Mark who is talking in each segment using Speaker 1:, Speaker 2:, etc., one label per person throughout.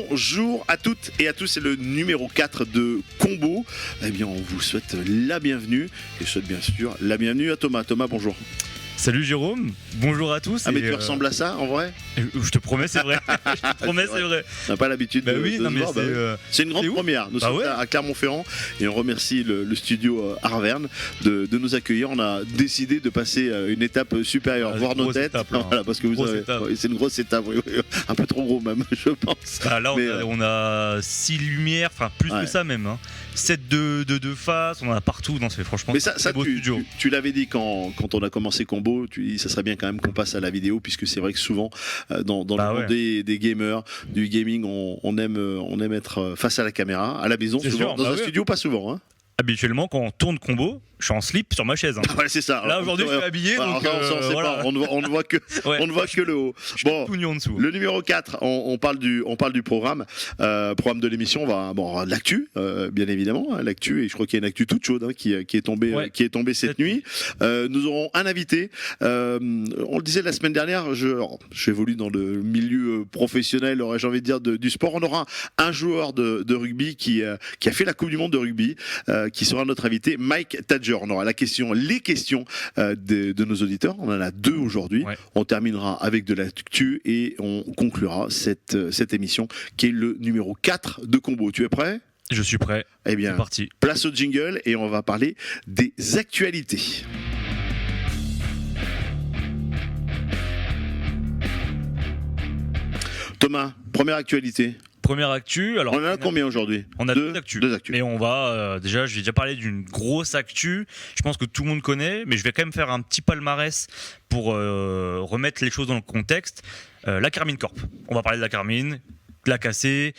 Speaker 1: Bonjour à toutes et à tous, c'est le numéro 4 de Combo. Eh bien, on vous souhaite la bienvenue et je souhaite bien sûr la bienvenue à Thomas. Thomas, bonjour.
Speaker 2: Salut Jérôme, bonjour à tous.
Speaker 1: Ah mais tu ressembles à ça en vrai?
Speaker 2: Je te promets, c'est vrai. Je te promets, c'est vrai.
Speaker 1: On n'a pas l'habitude de
Speaker 2: oui,
Speaker 1: se
Speaker 2: non, mais
Speaker 1: voir. C'est une grande première. Nous sommes à Clermont-Ferrand et on remercie le studio Arverne de nous accueillir. On a décidé de passer une étape supérieure, voir nos têtes. Voilà, parce que vous avez, c'est une grosse étape, un peu trop gros même, je pense.
Speaker 2: Là, on a 6 lumières, enfin plus que ça même. 7 de face, on en a partout. Non, c'est franchement. Mais ça
Speaker 1: tu l'avais dit quand on a commencé Combo. Tu dis ça serait bien quand même qu'on passe à la vidéo, puisque c'est vrai que souvent dans le monde des gamers, du gaming, on aime être face à la caméra, à la maison, souvent. Dans un studio pas souvent.
Speaker 2: Habituellement, quand on tourne Combo, je suis en slip sur ma chaise.
Speaker 1: Ouais, c'est ça.
Speaker 2: Là aujourd'hui, je suis habillé, donc
Speaker 1: voilà. On ne voit que le haut.
Speaker 2: Bon, en dessous.
Speaker 1: Le numéro 4, on parle du programme de l'émission. On va de l'actu, bien évidemment, l'actu, et je crois qu'il y a une actu toute chaude qui est tombée cette nuit. Nous aurons un invité. On le disait la semaine dernière, j'évolue dans le milieu professionnel, j'ai envie de dire du sport. On aura un joueur de rugby qui a fait la Coupe du Monde de rugby, qui sera notre invité, Mike Tadger. On aura les questions de nos auditeurs. On en a 2 aujourd'hui. On terminera avec de l'actu et on conclura cette émission qui est le numéro 4 de Combo. Tu es prêt ?
Speaker 2: Je suis prêt.
Speaker 1: Eh bien,
Speaker 2: c'est parti.
Speaker 1: Place au jingle et on va parler des actualités. Thomas, première actualité.
Speaker 2: Première actu. Alors,
Speaker 1: on en a combien aujourd'hui?
Speaker 2: On a deux actus. Mais on va je vais déjà parler d'une grosse actu. Je pense que tout le monde connaît, mais je vais quand même faire un petit palmarès pour remettre les choses dans le contexte. La Carmine Corp. On va parler de la Carmine. La KC,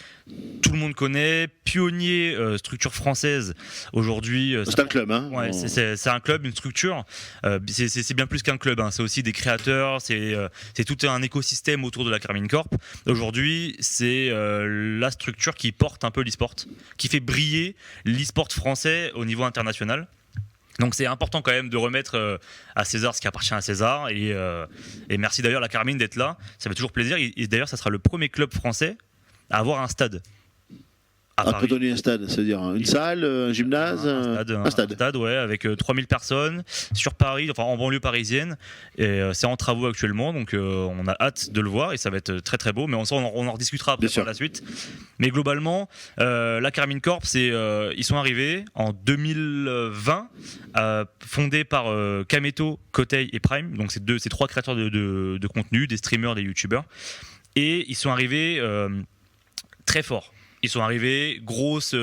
Speaker 2: tout le monde connaît, pionnier, structure française aujourd'hui.
Speaker 1: C'est un club, hein.
Speaker 2: Ouais, c'est un club, une structure. C'est bien plus qu'un club, hein. C'est aussi des créateurs, c'est tout un écosystème autour de la Carmine Corp. Aujourd'hui, c'est la structure qui porte un peu l'e-sport, qui fait briller l'e-sport français au niveau international. Donc c'est important quand même de remettre à César ce qui appartient à César, et merci d'ailleurs la Carmine d'être là, ça fait toujours plaisir, et d'ailleurs ça sera le premier club français à avoir un stade.
Speaker 1: On peut donner un stade, c'est-à-dire une salle, un gymnase,
Speaker 2: un stade, ouais, avec 3000 personnes sur Paris, enfin en banlieue parisienne, et c'est en travaux actuellement, donc on a hâte de le voir et ça va être très très beau, mais on en rediscutera après par la suite. Mais globalement, la Carmine Corp, ils sont arrivés en 2020, fondés par Kameto, Kotei et Prime, donc ces 3 créateurs de contenu, des streamers, des youtubeurs, et ils sont arrivés très forts. Ils sont arrivés, grosse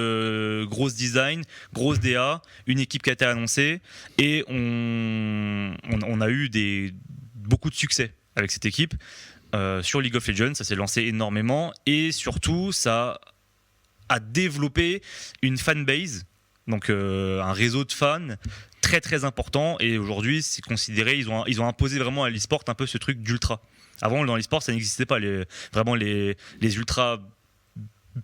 Speaker 2: design, grosse DA, une équipe qui a été annoncée, et on a eu beaucoup de succès avec cette équipe. Sur League of Legends, ça s'est lancé énormément, et surtout, ça a développé une fanbase, donc un réseau de fans très très important, et aujourd'hui, c'est considéré, ils ont imposé vraiment à l'e-sport un peu ce truc d'ultra. Avant, dans l'e-sport, ça n'existait pas, les ultras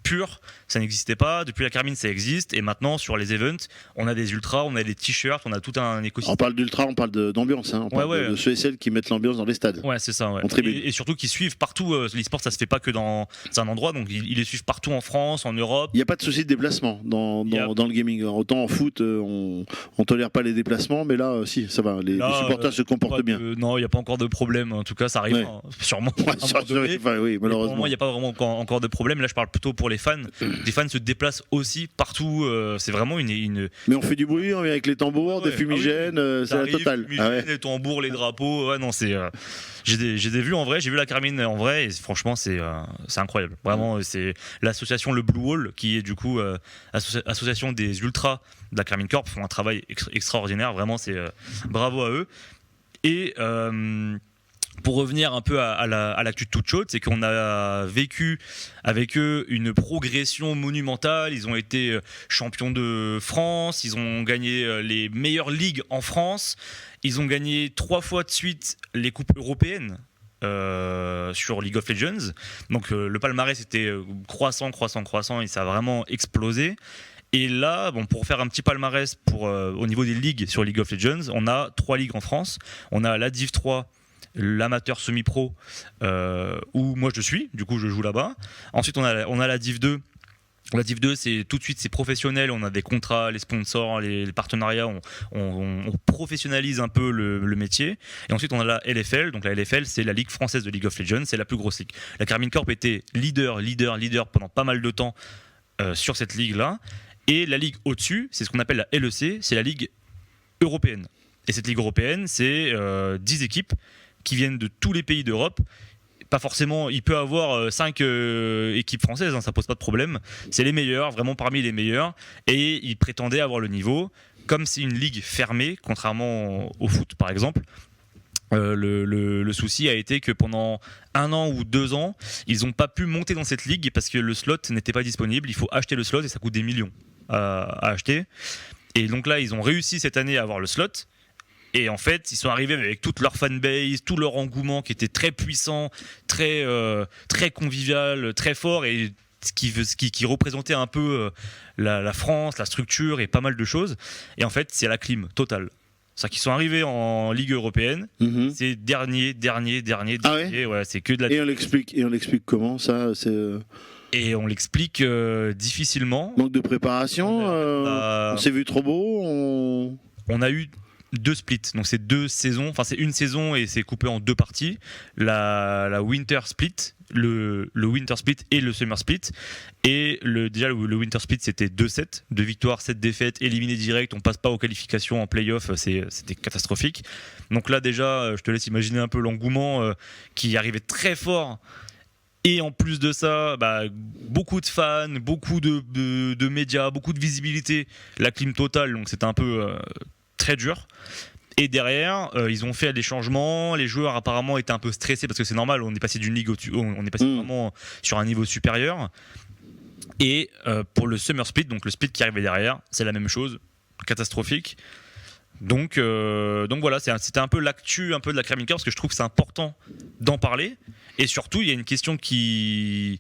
Speaker 2: pur, ça n'existait pas. Depuis la Carmine, ça existe, et maintenant sur les events, on a des ultras, on a des t-shirts, on a tout un écosystème.
Speaker 1: On parle d'ultra, on parle d'ambiance, on parle de ceux et celles qui mettent l'ambiance dans les stades.
Speaker 2: Ouais, c'est ça. Ouais. Et surtout qui suivent partout. L'e-sport, ça se fait pas que dans un endroit, donc ils les suivent partout en France, en Europe.
Speaker 1: Il n'y a pas de souci de déplacement dans le gaming. Autant en foot, on tolère pas les déplacements, mais là, si, ça va. Les supporters se comportent bien.
Speaker 2: Non, il n'y a pas encore de problème. En tout cas, ça arrive sûrement.
Speaker 1: Oui, malheureusement.
Speaker 2: Il n'y a pas vraiment encore de problème. Là, je parle plutôt pour les fans. Les fans se déplacent aussi partout. C'est vraiment une.
Speaker 1: Mais on fait du bruit, on vient avec les tambours, des fumigènes, c'est la totale.
Speaker 2: Les tambours, les drapeaux. Ouais, non, c'est. J'ai des vues en vrai. J'ai vu la Carmine en vrai, et franchement, c'est incroyable. Vraiment, c'est l'association Le Blue Wall, qui est du coup association des ultras de la Carmine Corp, font un travail extraordinaire. Vraiment, c'est bravo à eux. Et pour revenir un peu à l'actu toute chaude, c'est qu'on a vécu avec eux une progression monumentale. Ils ont été champions de France, ils ont gagné les meilleures ligues en France, ils ont gagné 3 fois de suite les coupes européennes sur League of Legends. Donc le palmarès était croissant, et ça a vraiment explosé. Et là, pour faire un petit palmarès au niveau des ligues sur League of Legends, on a 3 ligues en France. On a la Div 3, l'amateur semi-pro où moi je suis, du coup je joue là-bas. Ensuite on a la Div 2. La Div 2, c'est tout de suite c'est professionnel, on a des contrats, les sponsors, les partenariats, on professionnalise un peu le métier. Et ensuite on a la LFL, donc la LFL c'est la Ligue française de League of Legends, c'est la plus grosse ligue. La Karmine Corp était leader pendant pas mal de temps sur cette ligue-là. Et la ligue au-dessus, c'est ce qu'on appelle la LEC, c'est la Ligue européenne. Et cette Ligue européenne, c'est 10 équipes qui viennent de tous les pays d'Europe. Pas forcément, il peut avoir 5 équipes françaises, hein, ça pose pas de problème. C'est les meilleurs, vraiment parmi les meilleurs, et ils prétendaient avoir le niveau. Comme c'est une ligue fermée, contrairement au foot par exemple, le souci a été que pendant 1 an ou 2 ans, ils n'ont pas pu monter dans cette ligue parce que le slot n'était pas disponible. Il faut acheter le slot et ça coûte des millions à acheter. Et donc là, ils ont réussi cette année à avoir le slot. Et en fait, ils sont arrivés avec toute leur fanbase, tout leur engouement qui était très puissant, très convivial, très fort, et ce qui représentait un peu la France, la structure et pas mal de choses. Et en fait, c'est la clim totale. C'est-à-dire qu'ils sont arrivés en Ligue européenne, c'est dernier.
Speaker 1: Ah ouais,
Speaker 2: c'est que de la...
Speaker 1: Et on l'explique comment ça
Speaker 2: Et on l'explique difficilement.
Speaker 1: Manque de préparation, on s'est vu trop beau,
Speaker 2: on a eu 2 splits, donc c'est 2 saisons, enfin c'est une saison et c'est coupé en 2 parties, la Winter Split, le Winter Split et le Summer Split, et le Winter Split c'était 2-7, 2 victoires, 7 défaites, éliminé direct, on passe pas aux qualifications en play-off, c'était catastrophique. Donc là déjà, je te laisse imaginer un peu l'engouement qui arrivait très fort. Et en plus de ça, beaucoup de fans, beaucoup de médias, beaucoup de visibilité, la clim totale, donc c'était un peu très dur. Et derrière, ils ont fait des changements. Les joueurs apparemment étaient un peu stressés parce que c'est normal. On est passé d'une ligue on est passé vraiment sur un niveau supérieur. Et pour le Summer Split, donc le split qui arrivait derrière, c'est la même chose, catastrophique. Donc voilà, c'était un peu l'actu un peu de la Karmine Corp parce que je trouve que c'est important d'en parler. Et surtout, il y a une question qui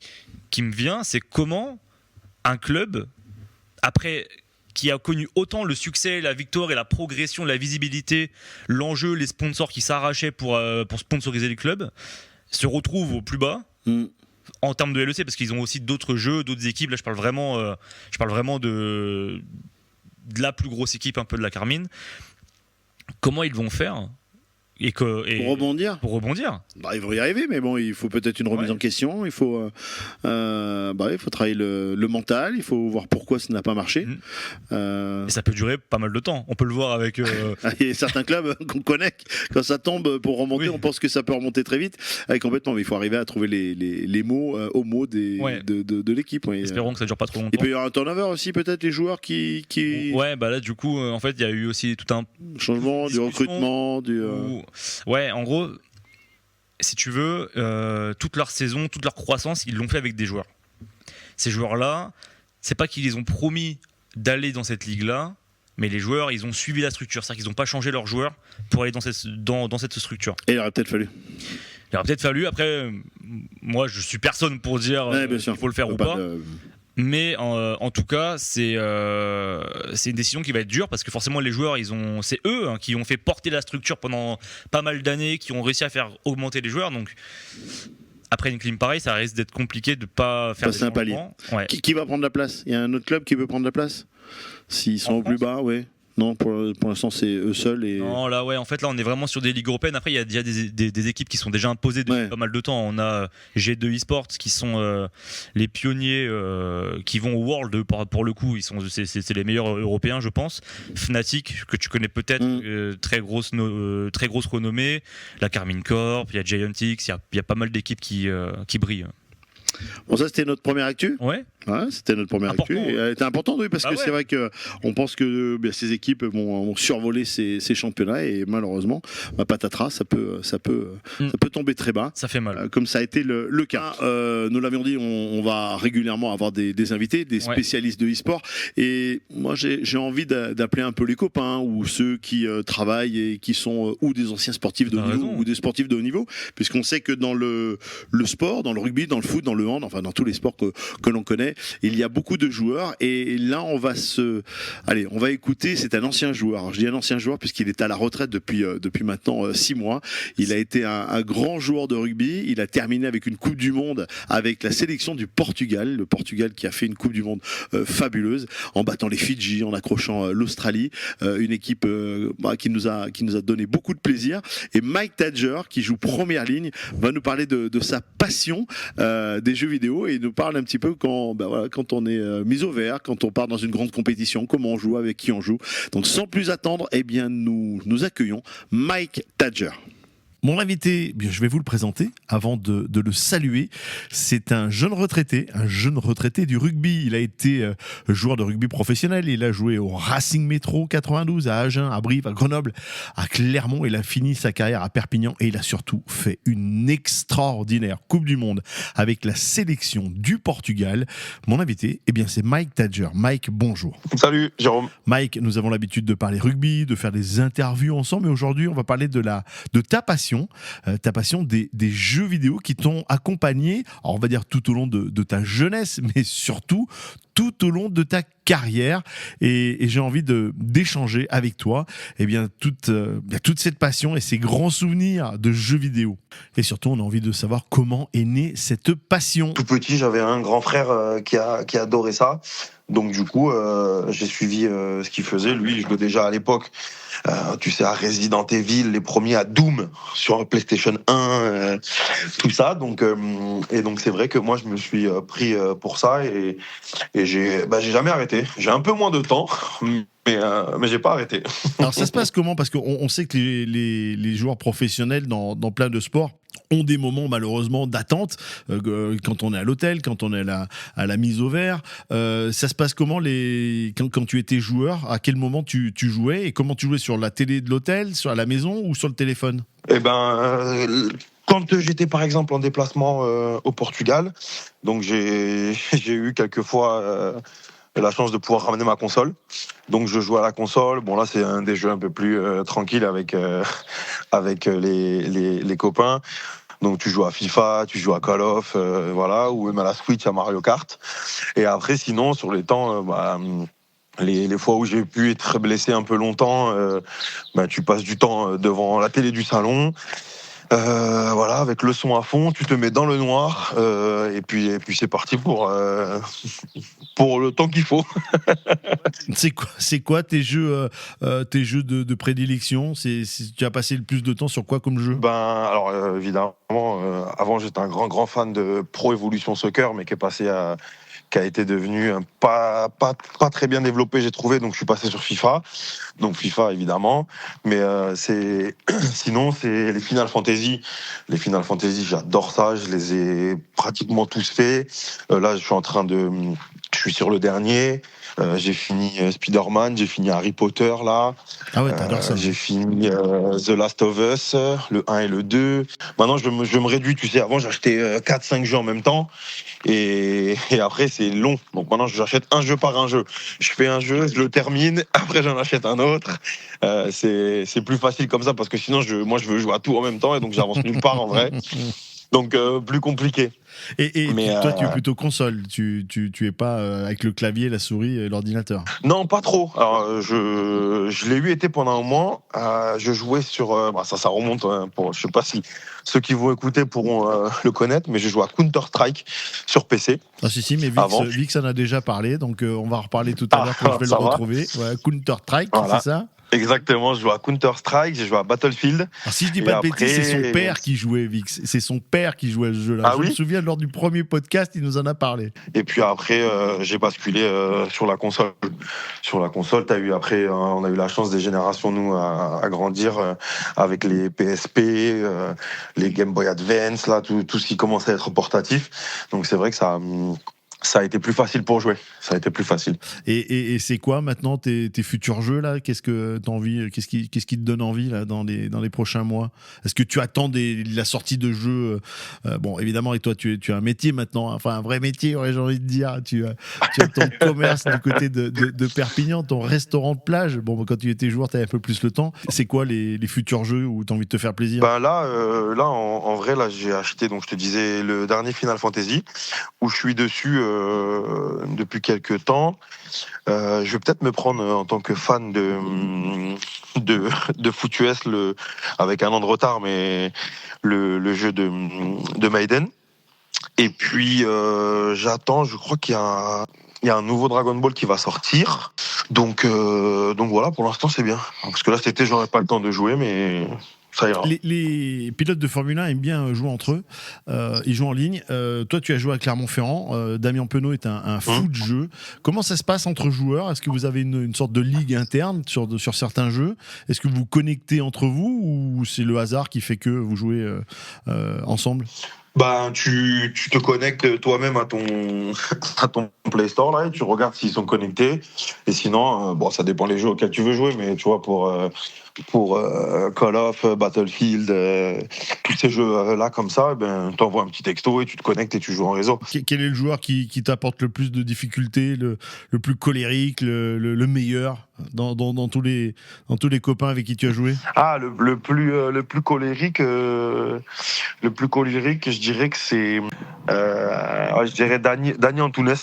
Speaker 2: me vient, c'est comment un club après qui a connu autant le succès, la victoire et la progression, la visibilité, l'enjeu, les sponsors qui s'arrachaient pour sponsoriser les clubs, se retrouvent au plus bas en termes de LEC, parce qu'ils ont aussi d'autres jeux, d'autres équipes. Là, je parle vraiment de la plus grosse équipe un peu de la Karmine. Comment ils vont faire pour rebondir.
Speaker 1: Ils vont y arriver, mais bon, il faut peut-être une remise en question. Il faut travailler le mental. Il faut voir pourquoi ça n'a pas marché.
Speaker 2: Et ça peut durer pas mal de temps. On peut le voir avec.
Speaker 1: Il y a certains clubs qu'on connaît. Quand ça tombe pour remonter, on pense que ça peut remonter très vite. Complètement, mais il faut arriver à trouver les mots aux mots de l'équipe.
Speaker 2: Espérons que ça dure pas trop longtemps.
Speaker 1: Il peut y avoir un turnover aussi, peut-être les joueurs qui.
Speaker 2: Ouais, là du coup, en fait, il y a eu aussi tout un
Speaker 1: changement du recrutement,
Speaker 2: Ouais, en gros, si tu veux, toute leur saison, toute leur croissance, ils l'ont fait avec des joueurs. Ces joueurs-là, c'est pas qu'ils les ont promis d'aller dans cette ligue-là, mais les joueurs, ils ont suivi la structure. C'est-à-dire qu'ils n'ont pas changé leurs joueurs pour aller dans cette structure.
Speaker 1: Et il aurait peut-être fallu. Après, moi, je suis personne pour dire qu'il faut le faire ou pas. Mais en tout cas, c'est une décision qui va être dure parce que forcément les joueurs, c'est eux qui ont fait porter la structure pendant pas mal d'années, qui ont réussi à faire augmenter les joueurs. Donc après une clim pareille, ça risque d'être compliqué de pas faire des changements. Ouais. Qui va prendre la place ? Il y a un autre club qui peut prendre la place ? S'ils sont au plus bas, ouais. Non, pour l'instant, c'est eux seuls.
Speaker 2: Non, là, ouais, en fait, là, on est vraiment sur des ligues européennes. Après, il y a déjà des équipes qui sont déjà imposées depuis pas mal de temps. On a G2 Esports qui sont les pionniers qui vont au World pour le coup. C'est les meilleurs européens, je pense. Fnatic, que tu connais peut-être, très grosse renommée. La Karmine Corp, il y a Giantix, il y a pas mal d'équipes qui brillent.
Speaker 1: Bon, ça c'était notre première actu.
Speaker 2: Ouais,
Speaker 1: c'était notre première actu. Et elle était importante, oui, parce que c'est vrai qu'on pense que ces équipes vont survoler ces championnats et malheureusement, patatras, ça peut tomber très bas.
Speaker 2: Ça fait mal.
Speaker 1: Comme ça a été le cas. Nous l'avions dit, on va régulièrement avoir des invités, des spécialistes de e-sport. Et moi, j'ai envie d'appeler un peu les copains ou ceux qui travaillent et qui sont ou des anciens sportifs de haut niveau ou des sportifs de haut niveau, puisqu'on sait que dans le sport, dans le rugby, dans le foot, dans le hand, enfin dans tous les sports que l'on connaît, mais il y a beaucoup de joueurs et là on va écouter, c'est un ancien joueur. Alors, je dis un ancien joueur puisqu'il est à la retraite depuis maintenant 6 mois. Il a été un grand joueur de rugby, il a terminé avec une Coupe du Monde avec la sélection du Portugal, le Portugal qui a fait une Coupe du Monde fabuleuse en battant les Fidji, en accrochant l'Australie, une équipe qui nous a donné beaucoup de plaisir. Et Mike Tadger, qui joue première ligne, va nous parler de sa passion des jeux vidéo et il nous parle un petit peu quand on est mis au vert, quand on part dans une grande compétition, comment on joue, avec qui on joue. Donc sans plus attendre, eh bien nous accueillons Mike Tadger. Mon invité, je vais vous le présenter avant de le saluer. C'est un jeune retraité du rugby. Il a été joueur de rugby professionnel. Il a joué au Racing Métro 92, à Agen, à Brive, à Grenoble, à Clermont. Il a fini sa carrière à Perpignan et il a surtout fait une extraordinaire Coupe du Monde avec la sélection du Portugal. Mon invité, c'est Mike Tadger. Mike, bonjour.
Speaker 3: Salut Jérôme.
Speaker 1: Mike, nous avons l'habitude de parler rugby, de faire des interviews ensemble, mais aujourd'hui on va parler de ta passion des jeux vidéo qui t'ont accompagné, alors on va dire tout au long de ta jeunesse, mais surtout tout au long de ta carrière. Et j'ai envie d'échanger avec toi toute cette passion et ces grands souvenirs de jeux vidéo. Et surtout, on a envie de savoir comment est née cette passion.
Speaker 3: Tout petit, j'avais un grand frère qui adorait ça. Donc du coup, j'ai suivi ce qu'il faisait. Lui, je jouais déjà à l'époque, à Resident Evil, les premiers, à Doom sur PlayStation 1, tout ça. Donc c'est vrai que moi, je me suis pris pour ça et j'ai jamais arrêté. J'ai un peu moins de temps, mais j'ai pas arrêté.
Speaker 1: Alors ça se passe comment ? Parce qu'on sait que les joueurs professionnels dans plein de sports ont des moments malheureusement d'attente quand on est à l'hôtel, quand on est à la mise au vert. Ça se passe comment quand tu étais joueur ? À quel moment tu jouais et comment tu jouais, sur la télé de l'hôtel, à la maison ou sur le téléphone ?
Speaker 3: Quand j'étais par exemple en déplacement au Portugal, donc j'ai eu quelques fois la chance de pouvoir ramener ma console. Donc je jouais à la console. Bon là c'est un des jeux un peu plus tranquille avec les copains. Donc tu joues à FIFA, tu joues à Call of, ou même à la Switch, à Mario Kart. Et après sinon sur les temps, les fois où j'ai pu être blessé un peu longtemps, tu passes du temps devant la télé du salon. Avec le son à fond, tu te mets dans le noir et puis c'est parti pour le temps qu'il faut.
Speaker 1: C'est quoi tes jeux de prédilection ? Tu as passé le plus de temps sur quoi comme jeu ?
Speaker 3: Alors évidemment, avant j'étais un grand fan de Pro Evolution Soccer, mais qui a été devenu pas très bien développé, j'ai trouvé, donc je suis passé sur FIFA. Donc FIFA évidemment, mais sinon c'est les Final Fantasy. Les Final Fantasy, j'adore ça, je les ai pratiquement tous faits. Là je suis sur le dernier. J'ai fini Spider-Man, j'ai fini Harry Potter là.
Speaker 1: Ah ouais, t'adores ça.
Speaker 3: J'ai fini The Last of Us, le 1 et le 2. Maintenant je me réduis, avant j'achetais 4-5 jeux en même temps et après c'est long. Donc maintenant j'achète un jeu par un jeu. Je fais un jeu, je le termine, après j'en achète un autre. C'est plus facile comme ça parce que sinon moi je veux jouer à tout en même temps et donc j'avance nulle part en vrai. Donc plus compliqué.
Speaker 1: Mais toi, tu es plutôt console. Tu es pas avec le clavier, la souris et l'ordinateur.
Speaker 3: Non, pas trop. Alors, je l'ai été pendant un moment. Je jouais sur. Ça remonte. Je sais pas si ceux qui vont écouter pourront le connaître, mais j'ai joué à Counter Strike sur PC.
Speaker 1: Ah si, mais Vix en a déjà parlé, donc on va en reparler tout à l'heure quand je vais le retrouver. Ouais, Counter Strike, voilà. C'est ça ?
Speaker 3: Exactement, je joue à Counter-Strike, j'ai joué à Battlefield.
Speaker 1: Alors, si je dis pas de bêtises, c'est son père qui jouait, Vix. C'est son père qui jouait à ce jeu-là.
Speaker 3: Ah,
Speaker 1: je me souviens, lors du premier podcast, il nous en a parlé.
Speaker 3: Et puis après, j'ai basculé sur la console. Sur la console, on a eu la chance des générations, nous, à grandir avec les PSP, les Game Boy Advance, là, tout ce qui commençait à être portatif. Donc c'est vrai que ça a été plus facile pour jouer. Ça a été plus facile.
Speaker 1: Et c'est quoi maintenant tes futurs jeux là ? Qu'est-ce que t'as envie ? Qu'est-ce qui te donne envie là dans les prochains mois ? Est-ce que tu attends la sortie de jeux ? Bon, évidemment, et toi, tu as un métier maintenant, enfin un vrai métier, j'ai envie de dire. Tu as ton commerce du côté de Perpignan, ton restaurant de plage. Bon, quand tu étais joueur, t'avais un peu plus le temps. C'est quoi les futurs jeux où t'as envie de te faire plaisir ?
Speaker 3: Là, en vrai, là, j'ai acheté, donc je te disais, le dernier Final Fantasy, où je suis dessus. quelques temps. Je vais peut-être me prendre en tant que fan de Foot US avec un an de retard, mais le jeu de Maiden. Et puis j'attends, je crois qu'il y a un nouveau Dragon Ball qui va sortir. Donc voilà, pour l'instant c'est bien. Parce que là cet été j'aurais pas le temps de jouer, mais ça ira.
Speaker 4: Les pilotes de Formule 1 aiment bien jouer entre eux. Ils jouent en ligne. Toi, tu as joué à Clermont-Ferrand. Damien Penaud est un fou de jeu. Comment ça se passe entre joueurs? Est-ce que vous avez une sorte de ligue interne sur certains jeux? Est-ce que vous vous connectez entre vous ou c'est le hasard qui fait que vous jouez ensemble?
Speaker 3: Ben, tu te connectes toi-même à ton Play Store là, et tu regardes s'ils sont connectés. Et sinon, bon, ça dépend les jeux auxquels tu veux jouer, mais tu vois, pour Call of, Battlefield, tous ces jeux là comme ça, ben, t'envoies un petit texto et tu te connectes et tu joues en réseau.
Speaker 4: Quel est le joueur qui t'apporte le plus de difficultés, le plus colérique, le meilleur dans tous les copains avec qui tu as joué?
Speaker 3: Ah, le plus colérique, je dirais que c'est, je dirais Dani Antunes,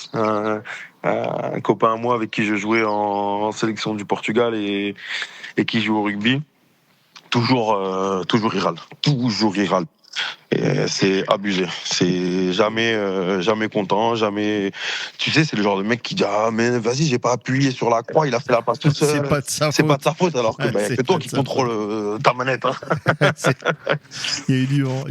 Speaker 3: un copain à moi avec qui je jouais en sélection du Portugal et qui joue au rugby. Toujours il râle. Toujours il râle. Et c'est abusé. C'est jamais content, jamais. Tu sais, c'est le genre de mec qui dit ah mais vas-y, j'ai pas appuyé sur la croix, il a fait la passe tout seul.
Speaker 4: C'est pas de sa
Speaker 3: faute alors que c'est toi qui contrôle ta manette. Hein.
Speaker 4: Il y a eu du vent,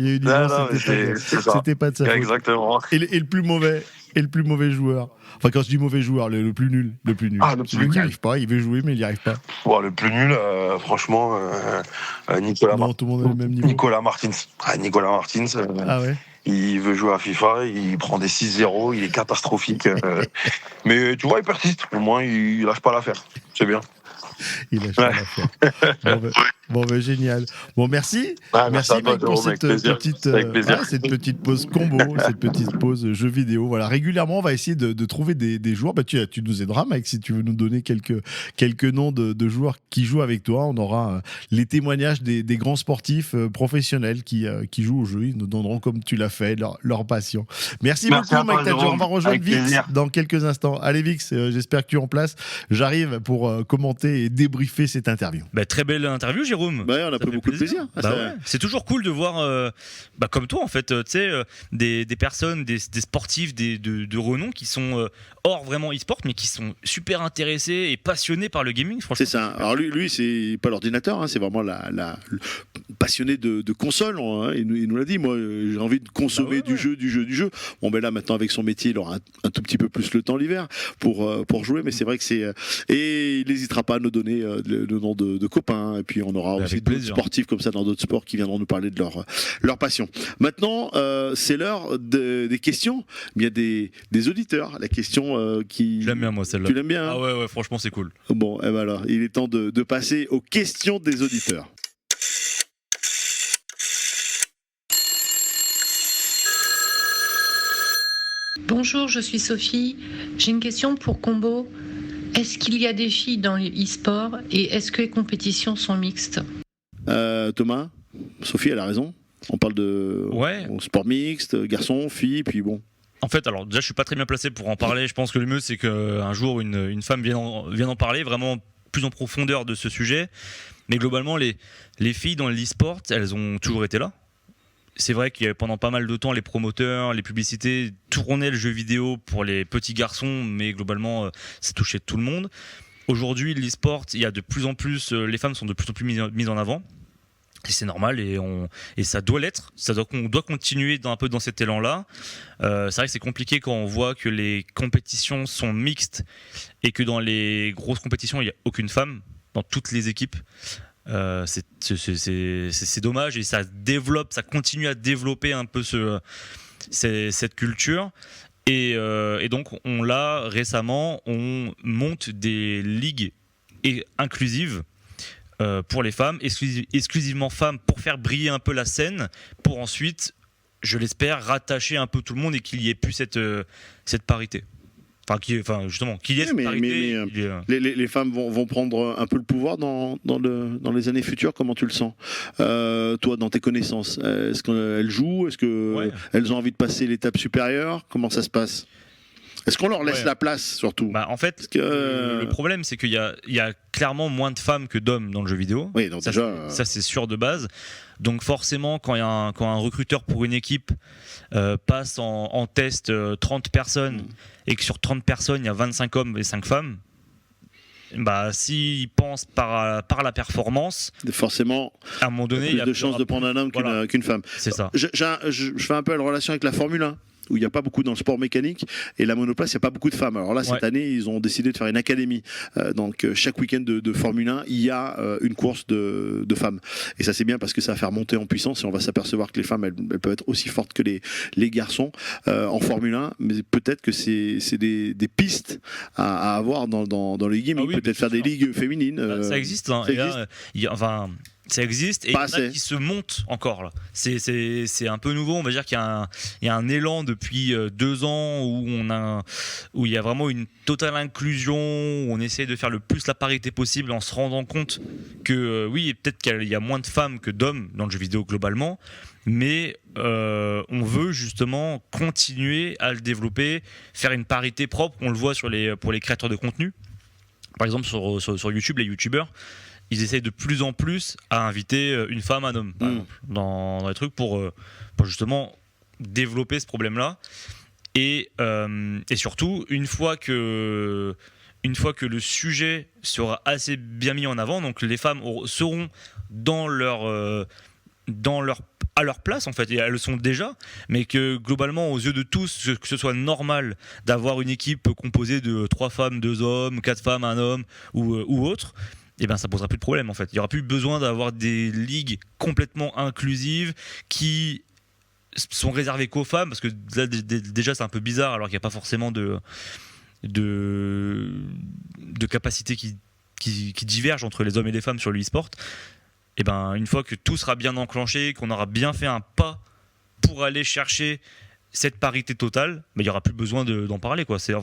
Speaker 4: c'était pas de sa faute.
Speaker 3: Exactement.
Speaker 4: Et le plus mauvais joueur. Enfin, quand je dis mauvais joueur, le plus nul.
Speaker 3: Ah, le plus nul.
Speaker 4: Il n'y arrive pas, il veut jouer, mais il n'y arrive pas.
Speaker 3: Bon, le plus nul, franchement, Nicolas Martins.
Speaker 4: Tout le monde a le même niveau.
Speaker 3: Nicolas Martins. Nicolas Martins.
Speaker 4: Ah ouais.
Speaker 3: Il veut jouer à FIFA, il prend des 6-0, il est catastrophique. Mais tu vois, il persiste. Au moins, il lâche pas l'affaire. C'est bien.
Speaker 4: Il lâche pas l'affaire. Bon, génial. Bon, merci.
Speaker 3: Merci
Speaker 4: Mike, pour cette petite pause combo, cette petite pause jeux vidéo. Voilà, régulièrement, on va essayer de trouver des joueurs. Bah, tu nous aideras, Mike, si tu veux nous donner quelques noms de joueurs qui jouent avec toi. On aura les témoignages des grands sportifs professionnels qui jouent au jeu. Ils nous donneront, comme tu l'as fait, leur passion. Merci beaucoup, Mike Tadjer. On va rejoindre Vix dans quelques instants. Allez, Vix, j'espère que tu es en place. J'arrive pour commenter et débriefer cette interview.
Speaker 2: Très belle interview, Jérôme.
Speaker 1: Ouais, on a pris beaucoup de plaisir.
Speaker 2: Ouais. C'est toujours cool de voir, comme toi en fait, tu sais, des personnes, des sportifs, de renom qui sont hors vraiment e-sport, mais qui sont super intéressés et passionnés par le gaming. Franchement,
Speaker 1: c'est ça. Alors lui, c'est pas l'ordinateur, hein, c'est vraiment passionné de console. Hein, il nous l'a dit. Moi, j'ai envie de consommer du jeu. Bon, ben là, maintenant, avec son métier, il aura un tout petit peu plus le temps l'hiver pour jouer. Mais c'est vrai que c'est et il n'hésitera pas à nous donner le nom de copains. Et puis on aura aussi d'autres sportifs comme ça dans d'autres sports qui viendront nous parler de leur passion. Maintenant, c'est l'heure des questions. Il y a des auditeurs. La question qui.
Speaker 2: Je l'aime bien, moi, celle-là.
Speaker 1: Tu l'aimes bien, hein?
Speaker 2: Ah ouais, franchement, c'est cool.
Speaker 1: Bon, et ben alors, il est temps de passer aux questions des auditeurs.
Speaker 5: Bonjour, je suis Sophie. J'ai une question pour Combo. Est-ce qu'il y a des filles dans l'e-sport et est-ce que les compétitions sont mixtes?
Speaker 1: Thomas, Sophie, elle a raison. On parle de sport mixte, garçons, filles, puis bon.
Speaker 2: En fait, alors déjà, je suis pas très bien placé pour en parler. Je pense que le mieux, c'est qu'un jour, une femme vienne en parler vraiment plus en profondeur de ce sujet. Mais globalement, les filles dans l'e-sport, elles ont toujours été là. C'est vrai qu'il y avait pendant pas mal de temps, les promoteurs, les publicités tournaient le jeu vidéo pour les petits garçons, mais globalement, ça touchait tout le monde. Aujourd'hui, l'e-sport, il y a de plus en plus, les femmes sont de plus en plus mises en avant. Et c'est normal et ça doit l'être. On doit continuer un peu dans cet élan-là. C'est vrai que c'est compliqué quand on voit que les compétitions sont mixtes et que dans les grosses compétitions, il n'y a aucune femme dans toutes les équipes. C'est dommage et ça continue à développer un peu cette culture. Et donc, récemment, on monte des ligues inclusives pour les femmes, exclusivement femmes, pour faire briller un peu la scène, pour ensuite, je l'espère, rattacher un peu tout le monde et qu'il n'y ait plus cette parité. Justement, qu'il y ait cette parité.
Speaker 1: Les femmes vont prendre un peu le pouvoir dans les années futures. Comment tu le sens, toi, dans tes connaissances? Est-ce qu'elles jouent? Est-ce qu'elles ont envie de passer l'étape supérieure? Comment ça se passe? Est-ce qu'on leur laisse la place, surtout?
Speaker 2: En fait, le problème, c'est qu'il y a clairement moins de femmes que d'hommes dans le jeu vidéo.
Speaker 1: Oui, donc
Speaker 2: ça c'est sûr de base. Donc forcément, quand un recruteur pour une équipe passe en test 30 personnes et que sur 30 personnes, il y a 25 hommes et 5 femmes, s'il pense par la performance,
Speaker 1: forcément,
Speaker 2: à un moment donné, il y a
Speaker 1: plus de chances de prendre un homme qu'une femme.
Speaker 2: C'est ça.
Speaker 1: Je fais un peu la relation avec la Formule 1. Où il n'y a pas beaucoup dans le sport mécanique, et la monoplace, il n'y a pas beaucoup de femmes. Alors là, cette année, ils ont décidé de faire une académie. Donc chaque week-end de Formule 1, il y a une course de femmes. Et ça, c'est bien parce que ça va faire monter en puissance, et on va s'apercevoir que les femmes, elles peuvent être aussi fortes que les garçons en Formule 1. Mais peut-être que c'est des pistes à avoir dans les gaming. Peut-être faire des ligues féminines.
Speaker 2: Ça existe. Hein. Ça existe et il y en a qui se montent encore là. C'est un peu nouveau, on va dire qu'il y a un élan depuis 2 ans où il y a vraiment une totale inclusion, où on essaie de faire le plus la parité possible en se rendant compte que peut-être qu'il y a moins de femmes que d'hommes dans le jeu vidéo globalement, mais on veut justement continuer à le développer, faire une parité propre. On le voit pour les créateurs de contenu, par exemple sur YouTube, les youtubeurs. Ils essayent de plus en plus à inviter une femme, un homme, par exemple, dans les trucs pour justement développer ce problème-là. Et surtout, une fois que le sujet sera assez bien mis en avant, donc les femmes seront à leur place, en fait, et elles le sont déjà, mais que globalement, aux yeux de tous, que ce soit normal d'avoir une équipe composée de 3 femmes, 2 hommes, 4 femmes, 1 homme ou autre. Ça posera plus de problème en fait. Il n'y aura plus besoin d'avoir des ligues complètement inclusives qui sont réservées qu'aux femmes, parce que là, déjà c'est un peu bizarre alors qu'il n'y a pas forcément de capacités qui divergent entre les hommes et les femmes sur l'e-sport. Une fois que tout sera bien enclenché, qu'on aura bien fait un pas pour aller chercher cette parité totale, il n'y aura plus besoin d'en parler quoi. Ça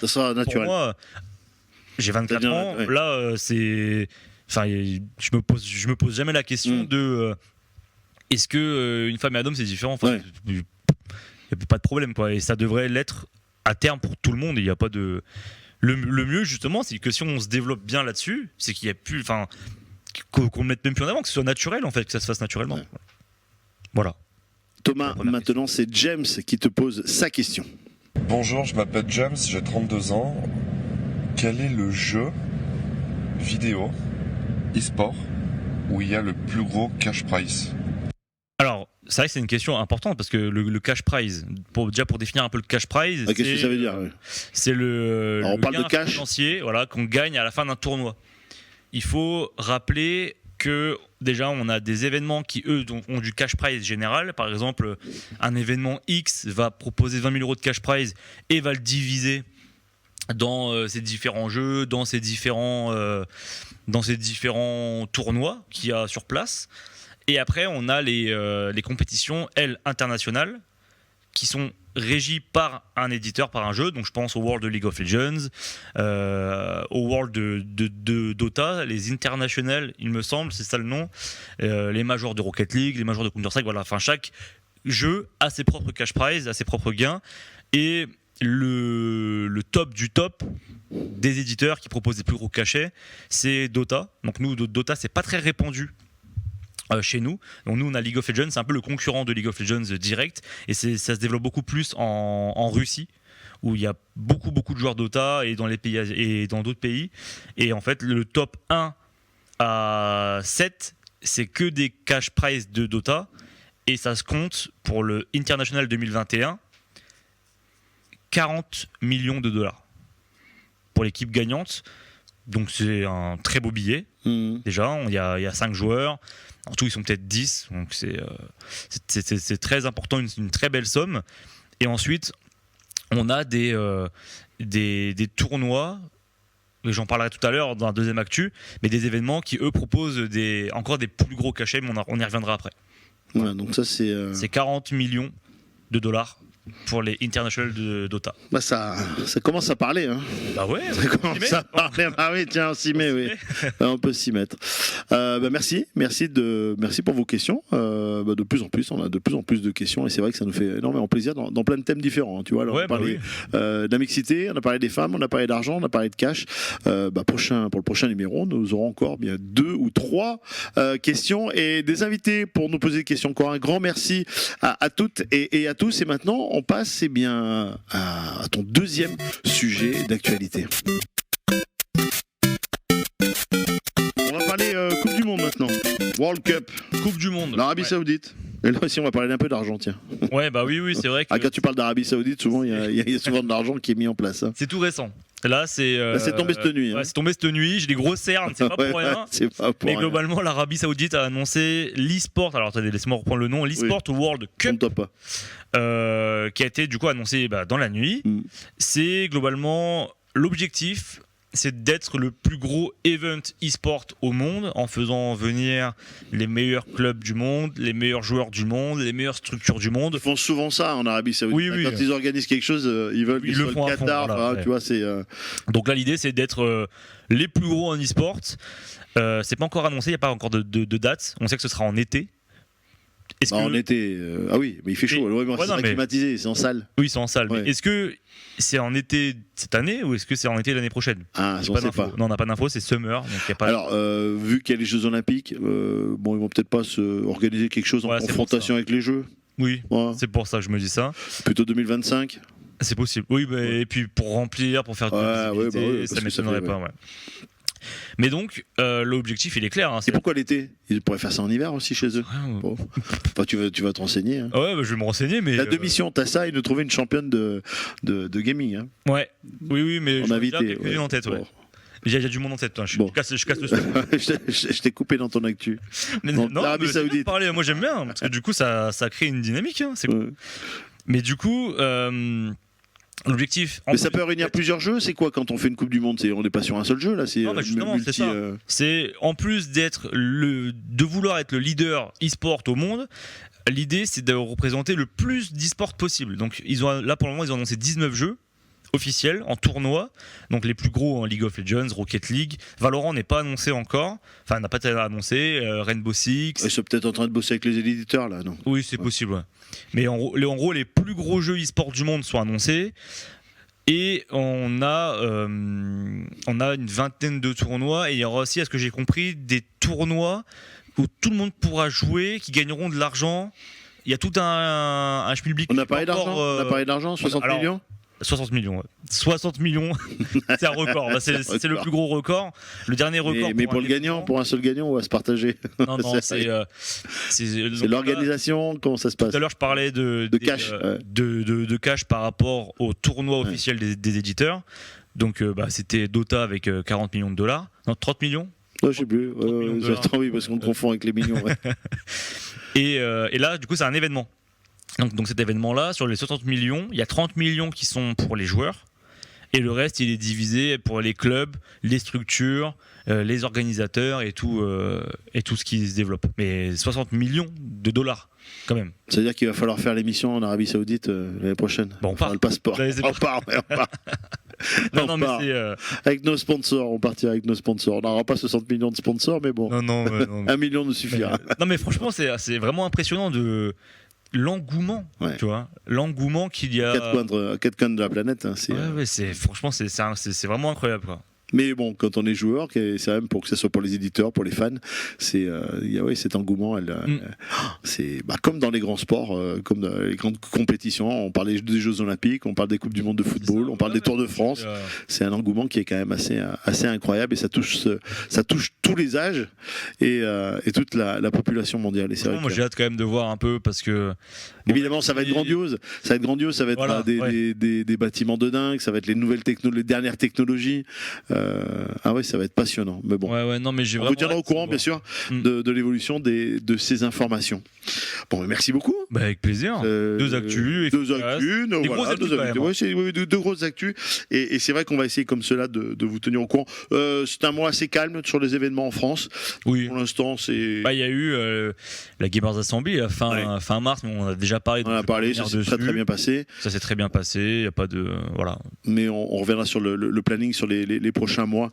Speaker 1: sera naturel.
Speaker 2: Pour moi, j'ai 24 ans, là, je me pose jamais la question de est-ce que une femme et un homme c'est différent. Il n'y a pas de problème quoi, et ça devrait l'être à terme pour tout le monde. Il y a pas de le mieux justement, c'est que si on se développe bien là-dessus, c'est qu'il y a plus, qu'on le mette même plus en avant, que ce soit naturel en fait, que ça se fasse naturellement. Voilà.
Speaker 1: Thomas, maintenant c'est James qui te pose sa question.
Speaker 6: Bonjour, je m'appelle James, j'ai 32 ans. Quel est le jeu vidéo e-sport où il y a le plus gros cash prize?
Speaker 2: Alors, c'est vrai que c'est une question importante parce que le cash prize, pour définir un peu le cash prize,
Speaker 1: qu'est-ce que ça veut dire?
Speaker 2: C'est
Speaker 1: on parle de cash
Speaker 2: financier, qu'on gagne à la fin d'un tournoi. Il faut rappeler que déjà on a des événements qui eux ont du cash prize général. Par exemple, un événement X va proposer 20 000 € de cash prize et va le diviser dans ces différents jeux, dans ces différents tournois qu'il y a sur place. Et après, on a les compétitions, internationales, qui sont régies par un éditeur, par un jeu. Donc je pense au World de League of Legends, au World de Dota, les internationals, il me semble, c'est ça le nom, les majors de Rocket League, les majors de Counter-Strike, voilà. Enfin, chaque jeu a ses propres cash prizes, a ses propres gains. Et le top du top des éditeurs qui proposent les plus gros cachets, c'est Dota. Donc nous, Dota, c'est pas très répandu chez nous. Donc nous, on a League of Legends, c'est un peu le concurrent de League of Legends direct, et ça se développe beaucoup plus en Russie, où il y a beaucoup de joueurs Dota, et dans les pays et dans d'autres pays. Et en fait, le top 1 à 7, c'est que des cash prizes de Dota, et ça se compte pour le International 2021, 40 millions de dollars pour l'équipe gagnante. Donc c'est un très beau billet. Déjà, il y a 5 joueurs. En tout, ils sont peut-être 10. Donc c'est très important, une très belle somme. Et ensuite, on a des tournois, j'en parlerai tout à l'heure dans la deuxième actu, mais des événements qui, eux, proposent encore des plus gros cachets, mais on y reviendra après.
Speaker 1: Voilà, donc ça c'est
Speaker 2: 40 millions de dollars pour les International de Dota.
Speaker 1: Bah ça commence à parler. Hein.
Speaker 2: Bah ouais.
Speaker 1: Ça commence à parler. Ah oui, tiens, on s'y met, oui. On peut s'y mettre. Merci pour vos questions. De plus en plus, on a de plus en plus de questions et c'est vrai que ça nous fait énormément plaisir dans plein de thèmes différents. Hein, tu vois, alors, on a parlé de la mixité, on a parlé des femmes, on a parlé d'argent, on a parlé de cash. Pour le prochain numéro, nous aurons encore bien 2 ou 3 questions et des invités pour nous poser des questions. Encore un grand merci à toutes et à tous. Et maintenant, on passe à ton deuxième sujet d'actualité. On va parler Coupe du Monde maintenant. World Cup.
Speaker 2: Coupe du Monde.
Speaker 1: L'Arabie Saoudite. Et là aussi, on va parler un peu d'argent, tiens.
Speaker 2: Ouais, bah oui, c'est vrai que...
Speaker 1: quand tu parles d'Arabie Saoudite, souvent, il y a souvent de l'argent qui est mis en place. Hein.
Speaker 2: C'est tout récent. Là, c'est
Speaker 1: tombé cette nuit. Hein.
Speaker 2: Ouais, c'est tombé cette nuit. J'ai des grosses cernes, c'est pas pour rien.
Speaker 1: C'est pas pour
Speaker 2: mais
Speaker 1: rien.
Speaker 2: globalement, l'Arabie Saoudite a annoncé l'e-sport. Alors, attendez, laissez-moi reprendre le nom. L'e-sport World Cup. Qui a été du coup annoncé dans la nuit. C'est globalement l'objectif. C'est d'être le plus gros event e-sport au monde en faisant venir les meilleurs clubs du monde, les meilleurs joueurs du monde, les meilleures structures du monde.
Speaker 1: Ils font souvent ça en Arabie Saoudite.
Speaker 2: Oui.
Speaker 1: Quand ils organisent quelque chose, ils veulent
Speaker 2: ils le font
Speaker 1: le Qatar.
Speaker 2: Voilà,
Speaker 1: tu vois, c'est.
Speaker 2: Donc là, l'idée, c'est d'être les plus gros en e-sport. C'est pas encore annoncé, il n'y a pas encore de date. On sait que ce sera en été.
Speaker 1: En été, ah oui, mais il fait chaud. C'est climatisé, c'est en salle.
Speaker 2: Oui, c'est en salle.
Speaker 1: Ouais.
Speaker 2: Mais est-ce que c'est en été cette année ou est-ce que c'est en été l'année prochaine?
Speaker 1: Ah, on sait pas.
Speaker 2: Non, on n'a pas d'infos, c'est summer. Donc y a pas...
Speaker 1: Alors, vu qu'il y a les Jeux Olympiques, ils vont peut-être pas organiser quelque chose en confrontation avec les Jeux.
Speaker 2: Oui, c'est pour ça que je me dis ça.
Speaker 1: Plutôt 2025.
Speaker 2: C'est possible. Oui, et puis pour remplir, pour faire de visibilité, ça m'étonnerait pas. Ouais. Mais donc, l'objectif, il est clair. Hein,
Speaker 1: et pourquoi l'été? Ils pourraient faire ça en hiver aussi chez eux. Bon. Tu vas te renseigner. Hein.
Speaker 2: Ouais, je vais me renseigner. Mais
Speaker 1: la dmission, t'as ça et de trouver une championne de gaming. Hein.
Speaker 2: Ouais, oui, mais
Speaker 1: on a invité.
Speaker 2: En tête, ouais. Il y a du monde en tête. Hein. Je casse le
Speaker 1: je t'ai coupé dans ton actu.
Speaker 2: Mais
Speaker 1: non, l'Arabie Saoudite.
Speaker 2: Moi, j'aime bien parce que du coup, ça crée une dynamique. Hein, c'est cool. Mais du coup. L'objectif.
Speaker 1: Mais ça peut réunir plusieurs jeux. C'est quoi quand on fait une Coupe du Monde? On n'est pas sur un seul jeu là.
Speaker 2: Non, justement, c'est ça. C'est en plus de vouloir être le leader e-sport au monde. L'idée, c'est de représenter le plus d'e-sport possible. Donc, là pour le moment, ils ont annoncé 19 jeux officiels en tournoi. Donc, les plus gros en League of Legends, Rocket League. Valorant n'est pas annoncé encore. Enfin, n'a pas été annoncé. Rainbow Six.
Speaker 1: Ils sont peut-être en train de bosser avec les éditeurs là, non?
Speaker 2: Oui, c'est possible. Ouais. Mais en gros, les plus gros jeux e-sport du monde sont annoncés. Et on a une vingtaine de tournois. Et il y aura aussi, à ce que j'ai compris, des tournois où tout le monde pourra jouer, qui gagneront de l'argent. Il y a tout un schmilblick.
Speaker 1: On a parlé d'argent, 60 millions
Speaker 2: 60 millions, ouais. 60 millions, c'est un record. C'est le plus gros record. Le dernier record.
Speaker 1: Mais pour le gagnant, pour un seul gagnant, on va se partager.
Speaker 2: Non, c'est
Speaker 1: l'organisation. Comment ça se passe?
Speaker 2: Tout à l'heure, je parlais de cash, de cash par rapport au tournoi officiel des éditeurs. Donc, c'était Dota avec 40 millions de dollars. Non, 30 millions.
Speaker 1: Je sais plus. Oui, parce qu'on confond avec les millions. Ouais.
Speaker 2: Et là, du coup, c'est un événement. Donc cet événement-là, sur les 60 millions, il y a 30 millions qui sont pour les joueurs. Et le reste, il est divisé pour les clubs, les structures, les organisateurs et tout ce qui se développe. Mais 60 millions de dollars, quand même.
Speaker 1: C'est-à-dire qu'il va falloir faire l'émission en Arabie Saoudite l'année prochaine.
Speaker 2: Bon, on part.
Speaker 1: Le passeport. On part. Mais avec nos sponsors, on partira avec nos sponsors. On n'aura pas 60 millions de sponsors, mais bon.
Speaker 2: Non.
Speaker 1: 1 million nous suffira.
Speaker 2: Non, mais franchement, c'est vraiment impressionnant de l'engouement, tu vois, l'engouement qu'il y a.
Speaker 1: Quatre coins de la planète. Hein,
Speaker 2: franchement, c'est vraiment incroyable, quoi.
Speaker 1: Mais bon, quand on est joueur, c'est même pour que ce soit pour les éditeurs, pour les fans, c'est cet engouement. C'est comme dans les grands sports, comme dans les grandes compétitions. On parle des Jeux Olympiques, on parle des Coupes du Monde de football, on parle des Tours de France. C'est un engouement qui est quand même assez incroyable et ça touche tous les âges et toute la population mondiale. Et
Speaker 2: moi, j'ai hâte quand même de voir un peu parce que.
Speaker 1: Évidemment, ça va être grandiose. Ça va être des bâtiments de dingue. Ça va être les dernières technologies. Ah ouais, ça va être passionnant. Mais bon.
Speaker 2: Ouais, non, mais j'ai
Speaker 1: on vous tiendra au courant, bien sûr, de l'évolution de ces informations. Bon, merci beaucoup.
Speaker 2: Bah, avec plaisir. Deux actus.
Speaker 1: Des
Speaker 2: grosses actus.
Speaker 1: Deux grosses actus. Et c'est vrai qu'on va essayer comme cela de vous tenir au courant. C'est un mois assez calme sur les événements en France.
Speaker 2: Oui.
Speaker 1: Pour l'instant, c'est.
Speaker 2: Il y a eu la Gamers Assembly fin mars, mais on a déjà parlé.
Speaker 1: On en a parlé, ça s'est très bien passé.
Speaker 2: Ça s'est très bien passé, il n'y a pas de. Voilà.
Speaker 1: Mais on reviendra sur le planning sur les prochains mois.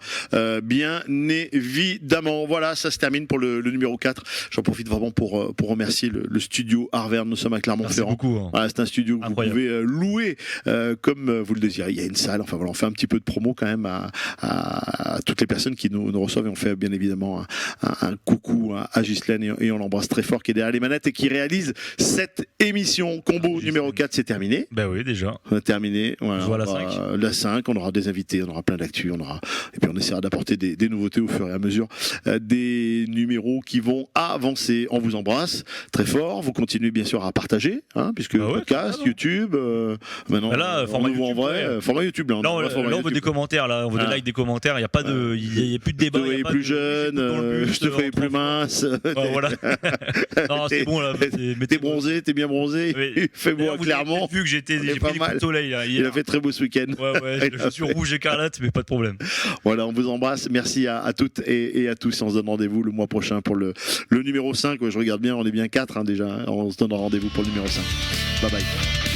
Speaker 1: Bien évidemment. Voilà, ça se termine pour le numéro 4. J'en profite vraiment pour remercier le studio Arverne. Nous sommes à Clermont-Ferrand.
Speaker 2: Merci beaucoup.
Speaker 1: Voilà, c'est un studio que
Speaker 2: incroyable.
Speaker 1: Vous pouvez louer comme vous le désirez. Il y a une salle. Enfin voilà, on fait un petit peu de promo quand même à toutes les personnes qui nous reçoivent et on fait bien évidemment un coucou à Ghislaine et on l'embrasse très fort qui est derrière les manettes et qui réalise cette émission. Combo numéro 4, c'est terminé.
Speaker 2: Ben oui, déjà.
Speaker 1: On a terminé. Voilà,
Speaker 2: la
Speaker 1: 5, on aura des invités, on aura plein d'actu, et puis on essaiera d'apporter des nouveautés au fur et à mesure, des numéros qui vont avancer. On vous embrasse très fort. Vous continuez bien sûr à partager, puisque podcast, YouTube, maintenant
Speaker 2: là,
Speaker 1: format YouTube, en vrai, format YouTube. Là,
Speaker 2: on veut des commentaires, là, on veut des likes, des commentaires. Il n'y a pas de, il y a plus de débat.
Speaker 1: Je te voyais plus jeune, je te voyais plus mince.
Speaker 2: Voilà. Non, c'est bon là.
Speaker 1: T'es bronzé, t'es bien bronzé.
Speaker 2: Oui.
Speaker 1: Fait beau clairement.
Speaker 2: Vu que j'ai pris des coups de soleil là.
Speaker 1: Il a fait très beau ce week-end.
Speaker 2: Ouais, je suis rouge écarlate, mais pas de problème.
Speaker 1: Voilà, on vous embrasse. Merci à toutes et à tous. On se donne rendez-vous le mois prochain pour le numéro 5. Je regarde bien, on est bien 4 déjà. On se donne rendez-vous pour le numéro 5. Bye bye.